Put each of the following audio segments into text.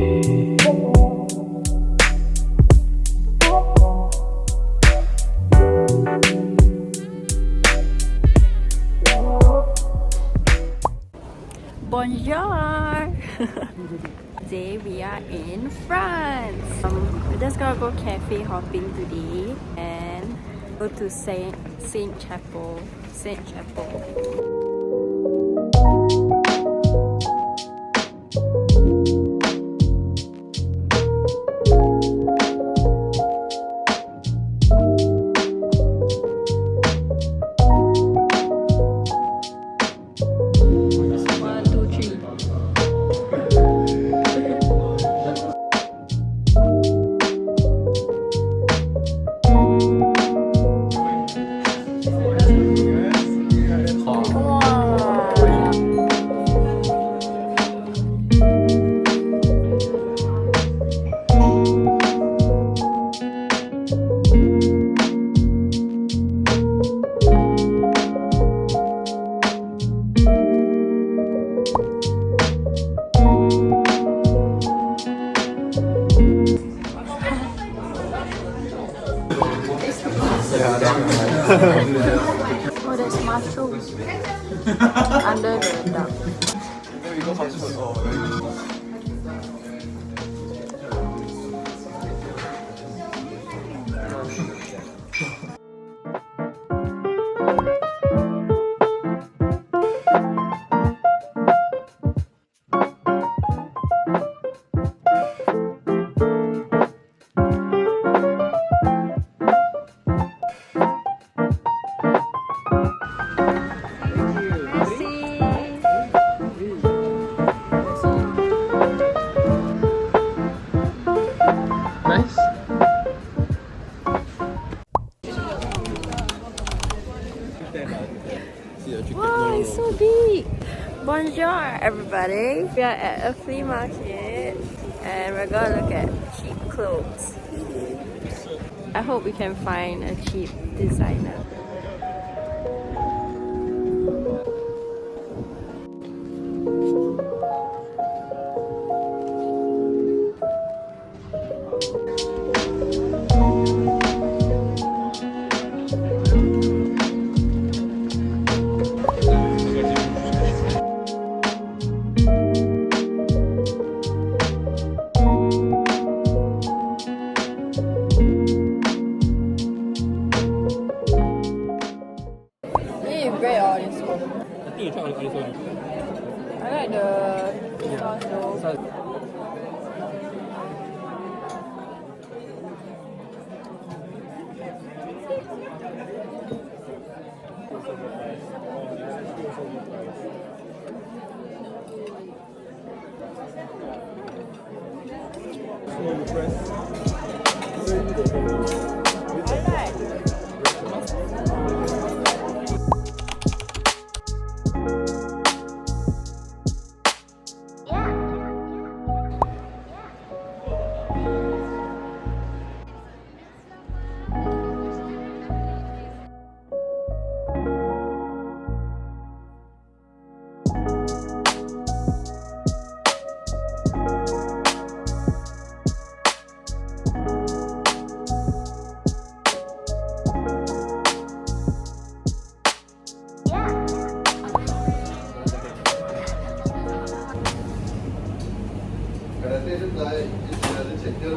Bonjour! Today we are in France. We're just gonna go cafe hopping today and go to Saint Chapel. Oh, there's mushrooms under the duck. Wow, it's so big! Bonjour, everybody! We are at a flea market and we're gonna look at cheap clothes. I hope we can find a cheap designer. I like the sauce though.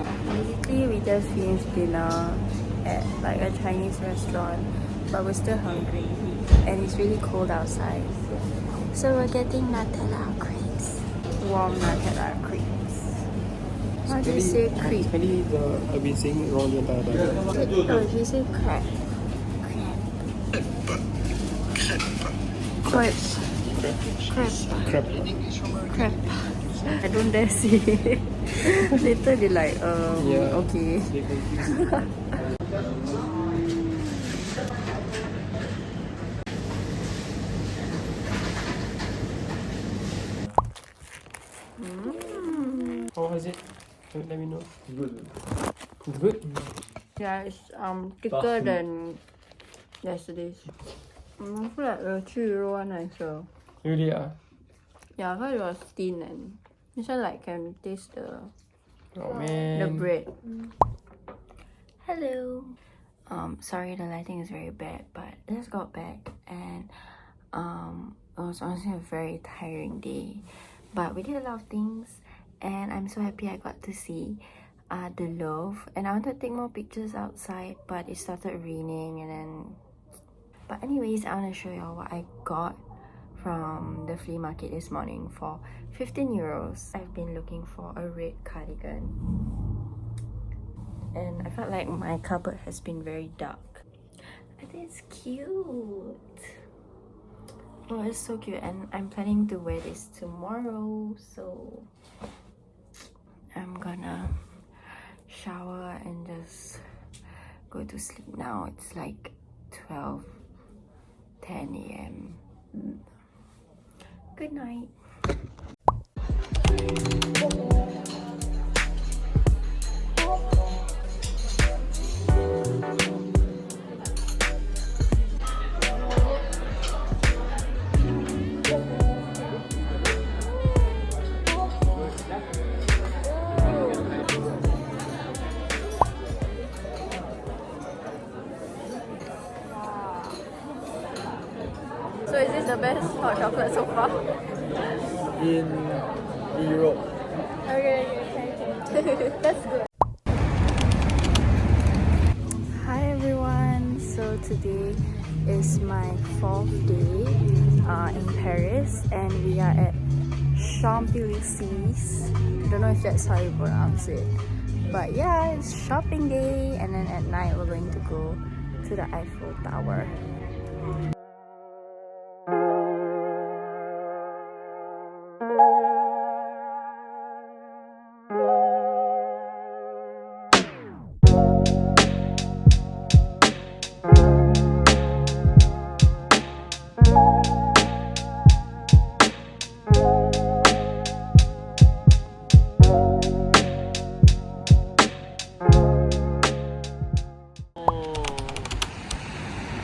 Basically, we just finished dinner at like a Chinese restaurant, but we're still hungry and it's really cold outside. So we're getting Nutella crepes, warm Nutella crepes. How do you say crepe? I've been saying wrong the entire time. Oh, you say crepe. Crepe. I don't dare say. Later they like, okay. How was it? Let me know. Good. Good? Yeah, it's thicker than yesterday's. I feel like the 2 euro one nicer. Really? Yeah, I thought it was thin and This one like can taste the Oh man. bread. Hello. Sorry the lighting is very bad, but I just got back and it was honestly a very tiring day. But we did a lot of things and I'm so happy I got to see the Louvre, and I wanted to take more pictures outside, but it started raining and then. But anyways, I want to show y'all what I got from the flea market this morning for 15 euros. I've been looking for a red cardigan and I felt like my cupboard has been very dark. I think it's cute. Oh, it's so cute, and I'm planning to wear this tomorrow, so I'm gonna shower and just go to sleep now. It's like 12:10 a.m. Good night. So is this the best hot chocolate so far? In Europe. Okay. That's good. Hi everyone. So today is my 4th day in Paris, and we are at Champs-Elysees. Don't know if that's how you pronounce it, but yeah, it's shopping day, and then at night we're going to go to the Eiffel Tower.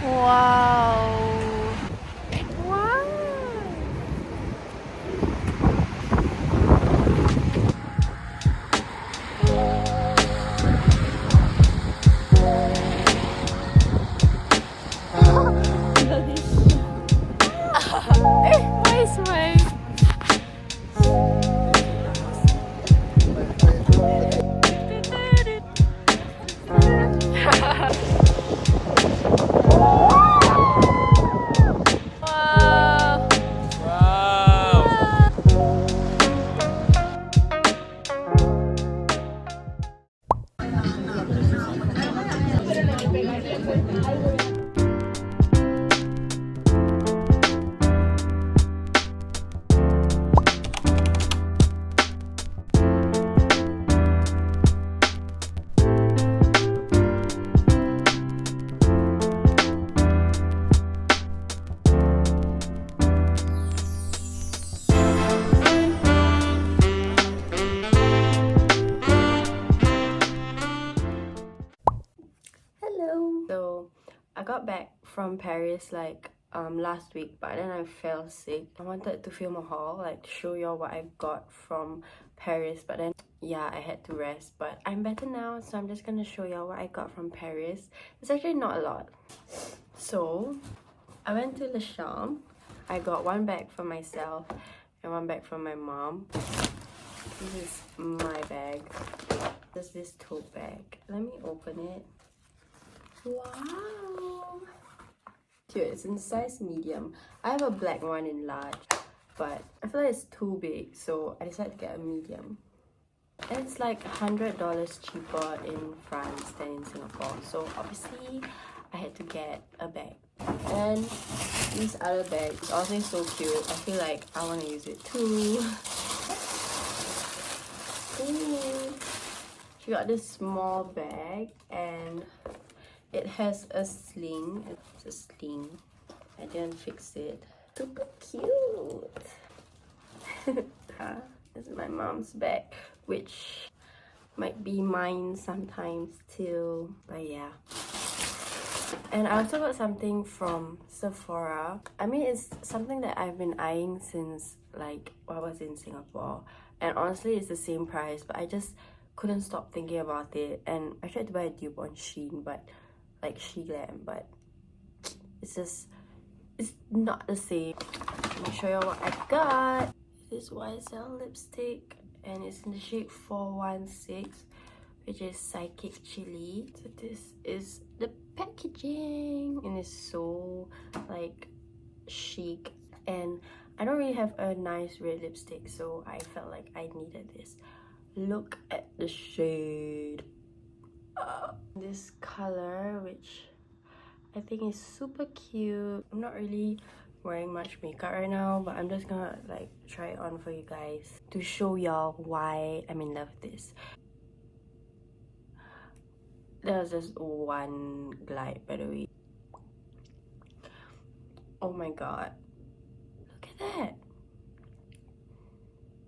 Wow. Wow. Why is my wow. Hello. So I got back from Paris like last week, but then I fell sick. I wanted to film a haul, like to show y'all what I got from Paris, but then yeah, I had to rest. But I'm better now, so I'm just gonna show y'all what I got from Paris. It's actually not a lot. So I went to Longchamp. I got one bag for myself and one bag for my mom. This is my bag. There's this tote bag. Let me open it. Wow! Cute. It's in size medium. I have a black one in large, but I feel like it's too big, so I decided to get a medium. And it's like $100 cheaper in France than in Singapore, so obviously I had to get a bag. And this other bag is also so cute. I feel like I want to use it too. Ooh. She got this small bag and it has a sling. It's a sling. I didn't fix it. Super cute. This is my mom's bag, which might be mine sometimes too. But yeah. And I also got something from Sephora. I mean, it's something that I've been eyeing since like I was in Singapore. and honestly it's the same price, but I just couldn't stop thinking about it. And I tried to buy a dupe on Shein, but like She-Glam, but it's not the same. Let me show you what I got. This YSL lipstick, and it's in the shade 416, which is Psychic Chili. So this is the packaging, and it's so like chic, and I don't really have a nice red lipstick, so I felt like I needed this. Look at the shade. This color, which I think is super cute. I'm not really wearing much makeup right now, but I'm just gonna like try it on for you guys to show y'all why I'm in love with this. There was just one glide, by the way. Oh my god, look at that.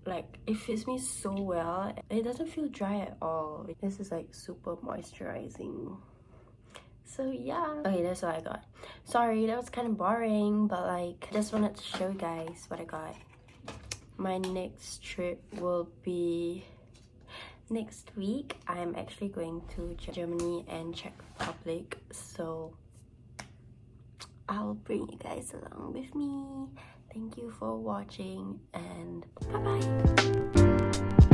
Like, it fits me so well. It doesn't feel dry at all. This is like super moisturizing. So yeah, okay, that's what I got. Sorry, that was kind of boring, but like, just wanted to show you guys what I got. My next trip will be next week. I'm actually going to Germany and Czech Republic, so I'll bring you guys along with me. Thank you for watching, and bye bye.